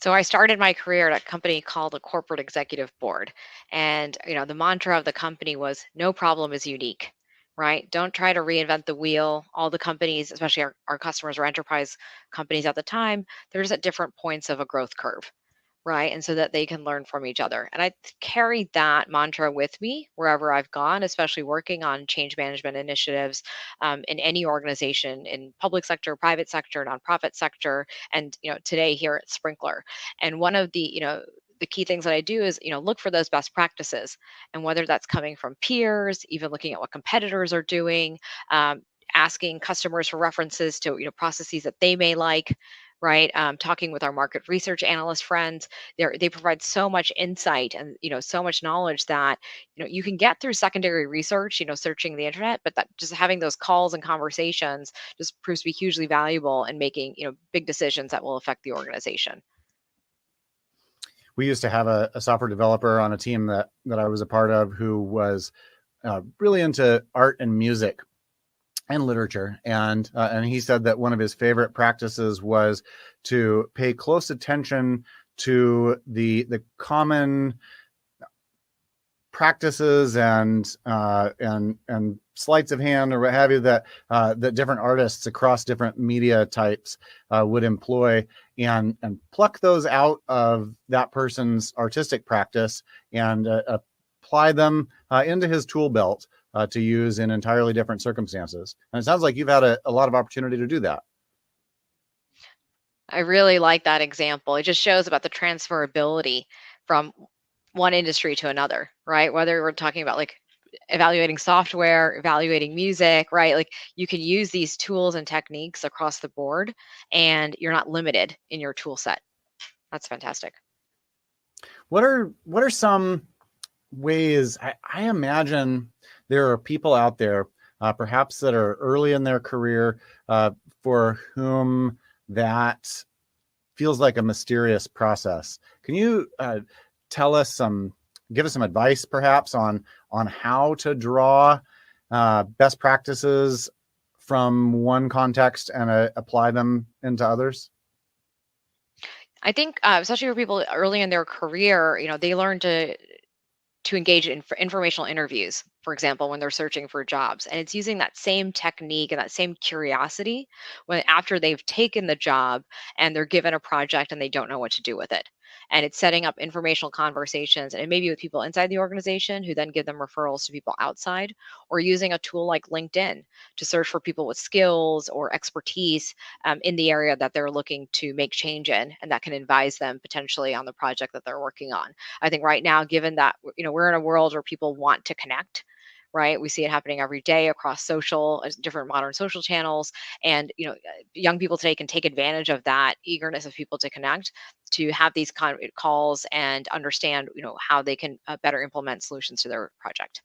So I started my career at a company called a corporate executive board. And, the mantra of the company was no problem is unique, right? Don't try to reinvent the wheel. All the companies, especially our customers or enterprise companies at the time, they're just at different points of a growth curve, right? And so that they can learn from each other. And I carried that mantra with me wherever I've gone, especially working on change management initiatives in any organization, in public sector, private sector, nonprofit sector, and today here at Sprinkler. And one of the key things that I do is, look for those best practices, and whether that's coming from peers, even looking at what competitors are doing, asking customers for references to processes that they may like, right? Talking with our market research analyst friends, they provide so much insight and so much knowledge that you can get through secondary research, searching the internet, but that just having those calls and conversations just proves to be hugely valuable in making big decisions that will affect the organization. We used to have a software developer on a team that I was a part of who was really into art and music and literature, and he said that one of his favorite practices was to pay close attention to the common practices and sleights of hand or what have you that different artists across different media types would employ, and pluck those out of that person's artistic practice and apply them into his tool belt to use in entirely different circumstances. And it sounds like you've had a lot of opportunity to do that. I really like that example. It just shows about the transferability from one industry to another, right? Whether we're talking about like evaluating software, evaluating music, right? Like you can use these tools and techniques across the board, and you're not limited in your tool set. That's fantastic. What are some ways? I imagine there are people out there, perhaps that are early in their career, for whom that feels like a mysterious process. Can you give us some advice, perhaps, on how to draw best practices from one context and apply them into others? I think, especially for people early in their career, they learn to engage in informational interviews, for example, when they're searching for jobs. And it's using that same technique and that same curiosity when after they've taken the job and they're given a project and they don't know what to do with it. And it's setting up informational conversations, and maybe with people inside the organization who then give them referrals to people outside, or using a tool like LinkedIn to search for people with skills or expertise in the area that they're looking to make change in, and that can advise them potentially on the project that they're working on. I think right now, given that we're in a world where people want to connect, right? We see it happening every day across social, different modern social channels, and young people today can take advantage of that eagerness of people to connect, to have these calls and understand how they can better implement solutions to their project.